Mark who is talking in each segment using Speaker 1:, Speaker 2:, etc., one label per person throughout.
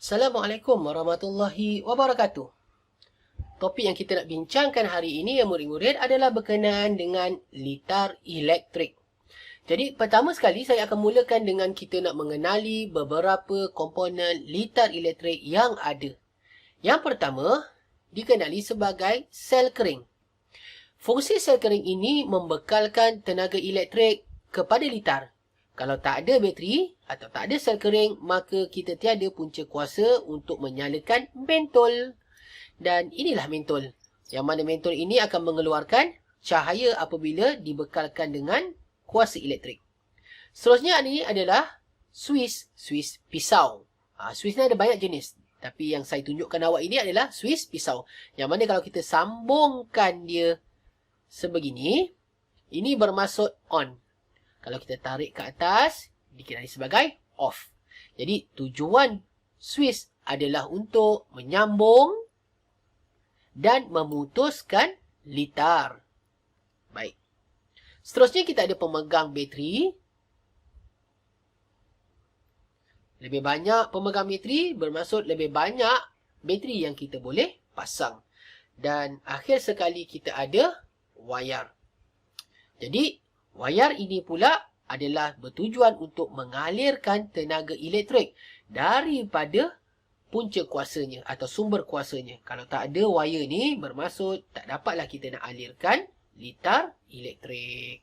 Speaker 1: Assalamualaikum warahmatullahi wabarakatuh. Topik yang kita nak bincangkan hari ini ya murid-murid adalah berkenaan dengan litar elektrik. Jadi pertama sekali saya akan mulakan dengan kita nak mengenali beberapa komponen litar elektrik yang ada. Yang pertama dikenali sebagai sel kering. Fungsi sel kering ini membekalkan tenaga elektrik kepada litar. Kalau tak ada bateri atau tak ada sel kering, maka kita tiada punca kuasa untuk menyalakan mentol. Dan inilah mentol. Yang mana mentol ini akan mengeluarkan cahaya apabila dibekalkan dengan kuasa elektrik. Seterusnya ini adalah Swiss pisau. Swiss ni ada banyak jenis. Tapi yang saya tunjukkan awak ini adalah Swiss pisau. Yang mana kalau kita sambungkan dia sebegini, ini bermaksud on. Kalau kita tarik ke atas, dikenali sebagai off. Jadi tujuan Swiss adalah untuk menyambung dan memutuskan litar. Baik. Seterusnya kita ada pemegang bateri. Lebih banyak pemegang bateri bermaksud lebih banyak bateri yang kita boleh pasang. Dan akhir sekali kita ada wayar. Jadi wayar ini pula adalah bertujuan untuk mengalirkan tenaga elektrik daripada punca kuasanya atau sumber kuasanya. Kalau tak ada wayar ni, bermaksud tak dapatlah kita nak alirkan litar elektrik.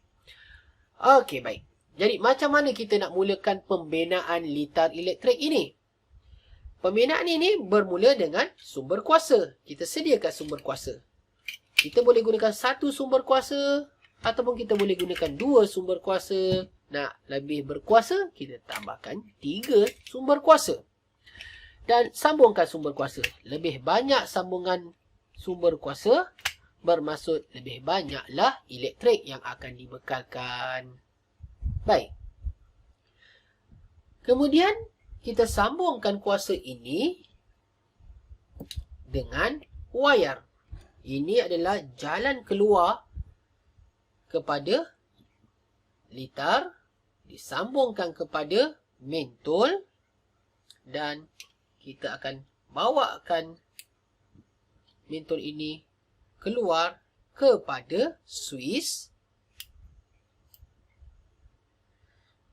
Speaker 1: Okey, baik. Jadi macam mana kita nak mulakan pembinaan litar elektrik ini? Pembinaan ini bermula dengan sumber kuasa. Kita sediakan sumber kuasa. Kita boleh gunakan satu sumber kuasa ataupun kita boleh gunakan dua sumber kuasa. Nak lebih berkuasa, kita tambahkan 3 sumber kuasa. Dan sambungkan sumber kuasa. Lebih banyak sambungan sumber kuasa bermaksud lebih banyaklah elektrik yang akan dibekalkan. Baik. Kemudian kita sambungkan kuasa ini dengan wayar. Ini adalah jalan keluar kepada litar, disambungkan kepada mentol, dan kita akan bawakan mentol ini keluar kepada Swiss,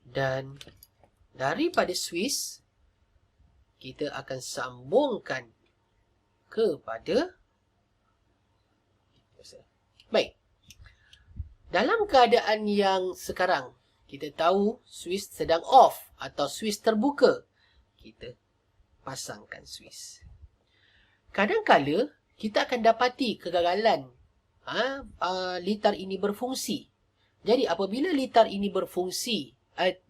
Speaker 1: dan daripada Swiss kita akan sambungkan kepada baik. Dalam keadaan yang sekarang, kita tahu Swiss sedang off atau Swiss terbuka. Kita pasangkan Swiss. Kadang-kala kita akan dapati kegagalan litar ini berfungsi. Jadi apabila litar ini berfungsi,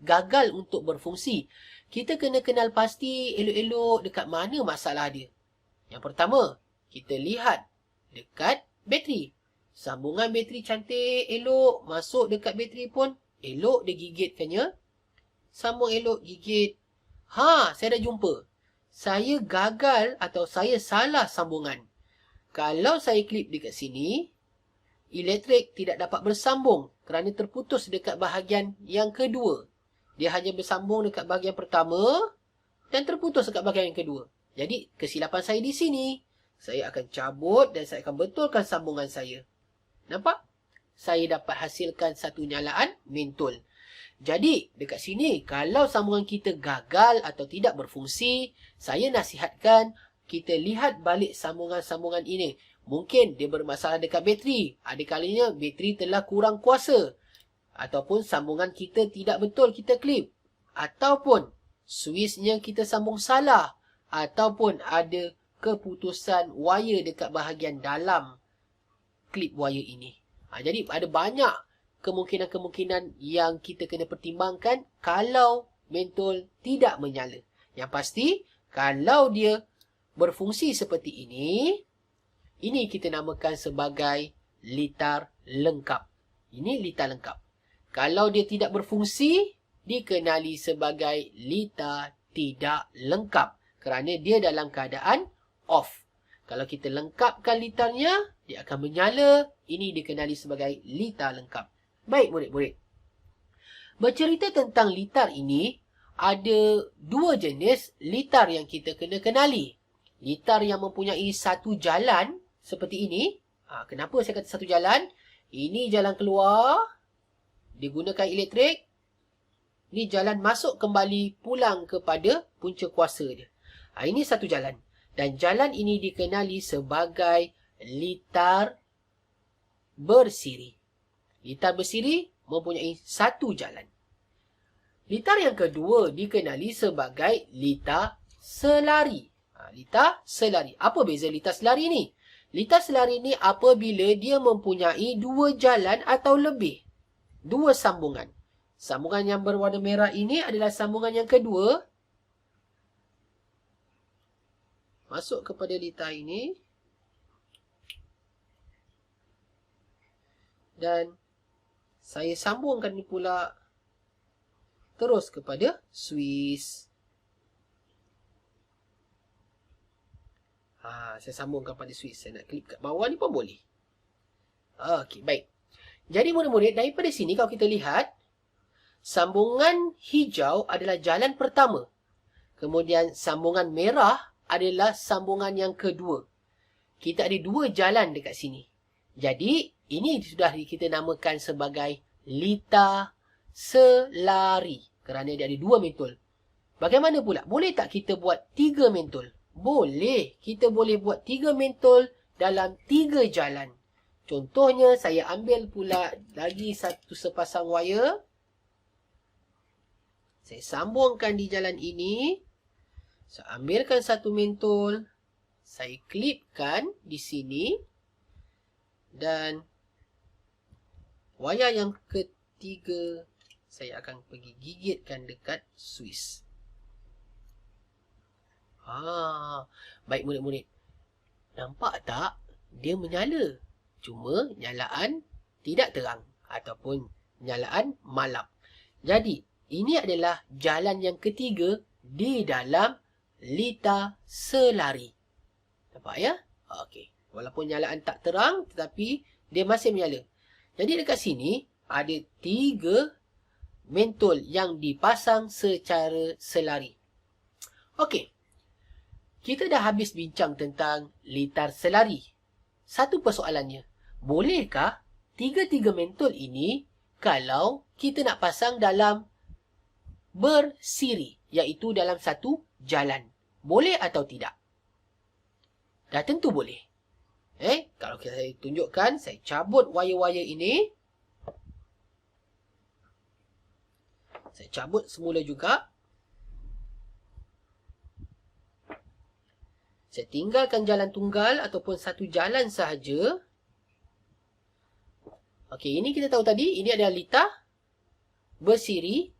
Speaker 1: gagal untuk berfungsi, kita kena kenal pasti elok-elok dekat mana masalah dia. Yang pertama, kita lihat dekat bateri. Sambungan bateri cantik, elok, masuk dekat bateri pun elok dia gigitkannya. Sambung elok, gigit. Saya dah jumpa. Saya gagal atau saya salah sambungan. Kalau saya klip dekat sini, elektrik tidak dapat bersambung kerana terputus dekat bahagian yang kedua. Dia hanya bersambung dekat bahagian pertama dan terputus dekat bahagian yang kedua. Jadi, kesilapan saya di sini. Saya akan cabut dan saya akan betulkan sambungan saya. Nampak? Saya dapat hasilkan satu nyalaan mentol. Jadi, dekat sini, kalau sambungan kita gagal atau tidak berfungsi, saya nasihatkan kita lihat balik sambungan-sambungan ini. Mungkin dia bermasalah dekat bateri. Ada kalanya bateri telah kurang kuasa. Ataupun sambungan kita tidak betul kita klip. Ataupun Swissnya kita sambung salah. Ataupun ada keputusan wire dekat bahagian dalam klip wire ini. Jadi ada banyak kemungkinan-kemungkinan yang kita kena pertimbangkan kalau mentol tidak menyala. Yang pasti, kalau dia berfungsi seperti ini kita namakan sebagai litar lengkap. Ini litar lengkap. Kalau dia tidak berfungsi, dikenali sebagai litar tidak lengkap. Kerana dia dalam keadaan off. Kalau kita lengkapkan litarnya, dia akan menyala. Ini dikenali sebagai litar lengkap. Baik murid-murid. Bercerita tentang litar ini, ada dua jenis litar yang kita kena kenali. Litar yang mempunyai satu jalan seperti ini. Kenapa saya kata satu jalan? Ini jalan keluar, digunakan elektrik. Ini jalan masuk kembali pulang kepada punca kuasa dia. Ini satu jalan. Dan jalan ini dikenali sebagai litar bersiri. Litar bersiri mempunyai satu jalan. Litar yang kedua dikenali sebagai litar selari. Litar selari. Apa beza litar selari ni? Litar selari ni apabila dia mempunyai dua jalan atau lebih. Dua sambungan. Sambungan yang berwarna merah ini adalah sambungan yang kedua. Masuk kepada litar ini. Dan saya sambungkan ni pula terus kepada Swiss. Saya sambungkan pada Swiss. Saya nak klik kat bawah ni pun boleh. Okey, baik. Jadi murid-murid, daripada sini kalau kita lihat, sambungan hijau adalah jalan pertama. Kemudian sambungan merah adalah sambungan yang kedua. Kita ada dua jalan dekat sini. Jadi, ini sudah kita namakan sebagai litar selari. Kerana dia ada dua mentol. Bagaimana pula? Boleh tak kita buat tiga mentol? Boleh. Kita boleh buat tiga mentol dalam tiga jalan. Contohnya, saya ambil pula lagi satu sepasang wire. Saya sambungkan di jalan ini. Saya ambilkan satu mentol. Saya klipkan di sini. Dan wayar yang ketiga, saya akan pergi gigitkan dekat Swiss. Baik murid-murid. Nampak tak? Dia menyala. Cuma nyalaan tidak terang. Ataupun nyalaan malap. Jadi, ini adalah jalan yang ketiga di dalam litar selari. Nampak ya? Okey. Walaupun nyalaan tak terang, tetapi dia masih menyala. Jadi dekat sini, ada tiga mentol yang dipasang secara selari. Okey. Kita dah habis bincang tentang litar selari. Satu persoalannya, bolehkah tiga-tiga mentol ini kalau kita nak pasang dalam bersiri, iaitu dalam satu jalan? Boleh atau tidak? Dah tentu boleh. Kalau saya tunjukkan, saya cabut wire-wire ini. Saya cabut semula juga. Saya tinggalkan jalan tunggal ataupun satu jalan sahaja. Okey, ini kita tahu tadi, ini adalah litar bersiri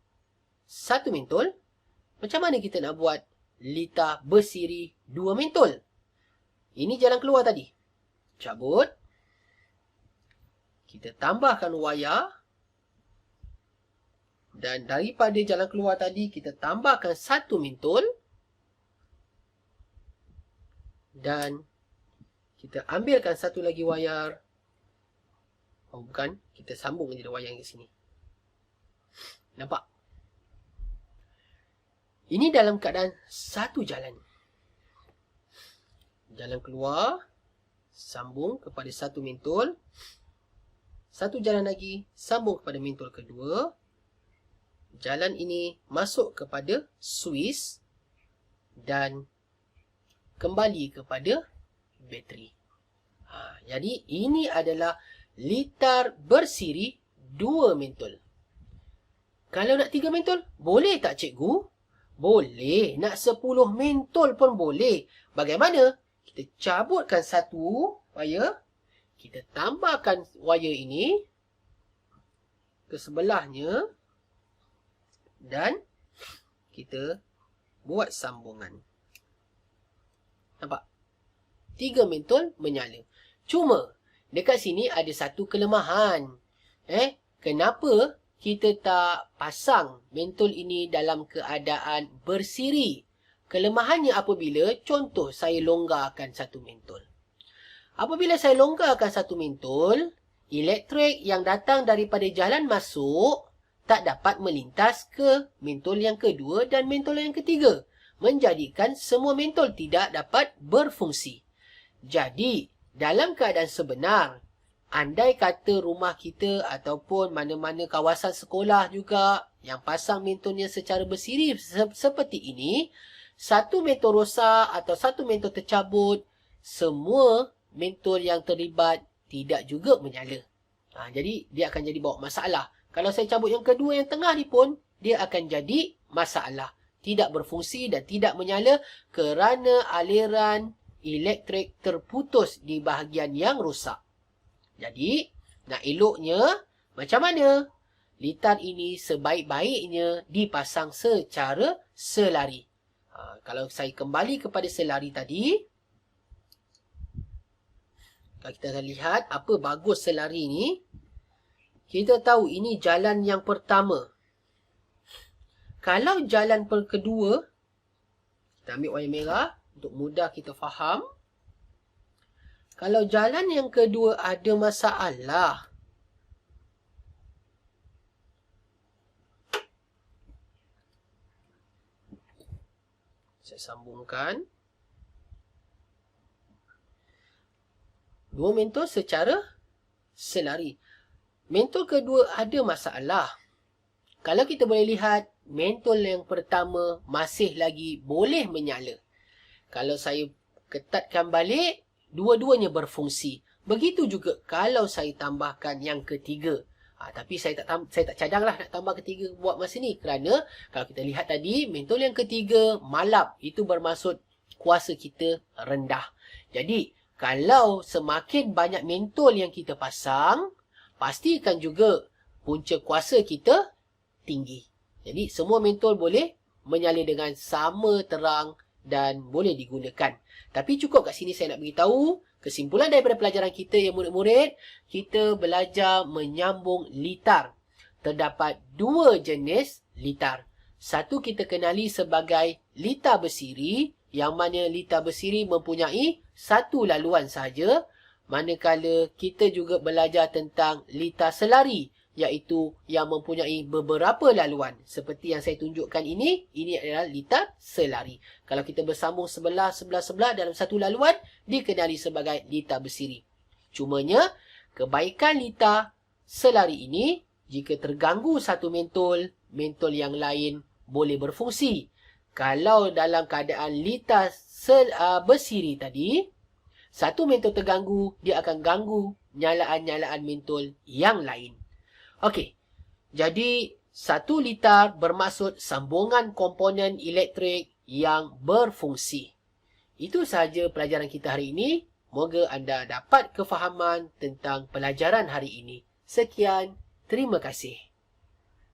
Speaker 1: satu mentol. Macam mana kita nak buat litar bersiri dua mentol? Ini jalan keluar tadi. Cabut. Kita tambahkan wayar. Dan daripada jalan keluar tadi, kita tambahkan satu mentol. Dan kita ambilkan satu lagi wayar. Bukan. Kita sambung je wayar yang ke sini. Nampak? Ini dalam keadaan satu jalan. Jalan keluar. Sambung kepada satu mentol. Satu jalan lagi. Sambung kepada mentol kedua. Jalan ini masuk kepada Swiss. Dan kembali kepada bateri. Jadi ini adalah litar bersiri dua mentol. Kalau nak tiga mentol, boleh tak cikgu? Boleh. Nak 10 mentol pun boleh. Bagaimana? Kita cabutkan satu wire. Kita tambahkan wire ini ke sebelahnya. Dan kita buat sambungan. Nampak? 3 mentol menyala. Cuma, dekat sini ada satu kelemahan. Kenapa kita tak pasang mentol ini dalam keadaan bersiri? Kelemahannya apabila, contoh, saya longgarkan satu mentol. Apabila saya longgarkan satu mentol, elektrik yang datang daripada jalan masuk tak dapat melintas ke mentol yang kedua dan mentol yang ketiga, menjadikan semua mentol tidak dapat berfungsi. Jadi, dalam keadaan sebenar, andai kata rumah kita ataupun mana-mana kawasan sekolah juga yang pasang mentolnya secara bersiri seperti ini, satu mentol rosak atau satu mentol tercabut, semua mentol yang terlibat tidak juga menyala. Jadi, dia akan jadi bawa masalah. Kalau saya cabut yang kedua, yang tengah ni pun, dia akan jadi masalah. Tidak berfungsi dan tidak menyala kerana aliran elektrik terputus di bahagian yang rosak. Jadi, nak eloknya, macam mana? Litar ini sebaik-baiknya dipasang secara selari. Kalau saya kembali kepada selari tadi, kalau kita akan lihat apa bagus selari ni, kita tahu ini jalan yang pertama. Kalau jalan kedua, kita ambil warna merah untuk mudah kita faham. Kalau jalan yang kedua ada masalah, saya sambungkan. Dua mentol secara selari. Mentol kedua ada masalah. Kalau kita boleh lihat, mentol yang pertama masih lagi boleh menyala. Kalau saya ketatkan balik, dua-duanya berfungsi. Begitu juga kalau saya tambahkan yang ketiga. Tapi saya tak cadanglah nak tambah ketiga buat masa ni. Kerana kalau kita lihat tadi, mentol yang ketiga malap. Itu bermaksud kuasa kita rendah. Jadi, kalau semakin banyak mentol yang kita pasang, pastikan juga punca kuasa kita tinggi. Jadi, semua mentol boleh menyala dengan sama terang dan boleh digunakan. Tapi cukup kat sini saya nak beritahu, kesimpulan daripada pelajaran kita ya murid-murid, kita belajar menyambung litar. Terdapat dua jenis litar. Satu kita kenali sebagai litar bersiri, yang mana litar bersiri mempunyai satu laluan sahaja. Manakala kita juga belajar tentang litar selari, iaitu yang mempunyai beberapa laluan. Seperti yang saya tunjukkan ini adalah litar selari. Kalau kita bersambung sebelah dalam satu laluan, dikenali sebagai litar bersiri. Cumanya, kebaikan litar selari ini, jika terganggu satu mentol, mentol yang lain boleh berfungsi. Kalau dalam keadaan litar bersiri tadi, satu mentol terganggu, dia akan ganggu nyalaan-nyalaan mentol yang lain. Okey, jadi satu litar bermaksud sambungan komponen elektrik yang berfungsi. Itu sahaja pelajaran kita hari ini. Moga anda dapat kefahaman tentang pelajaran hari ini. Sekian, terima kasih.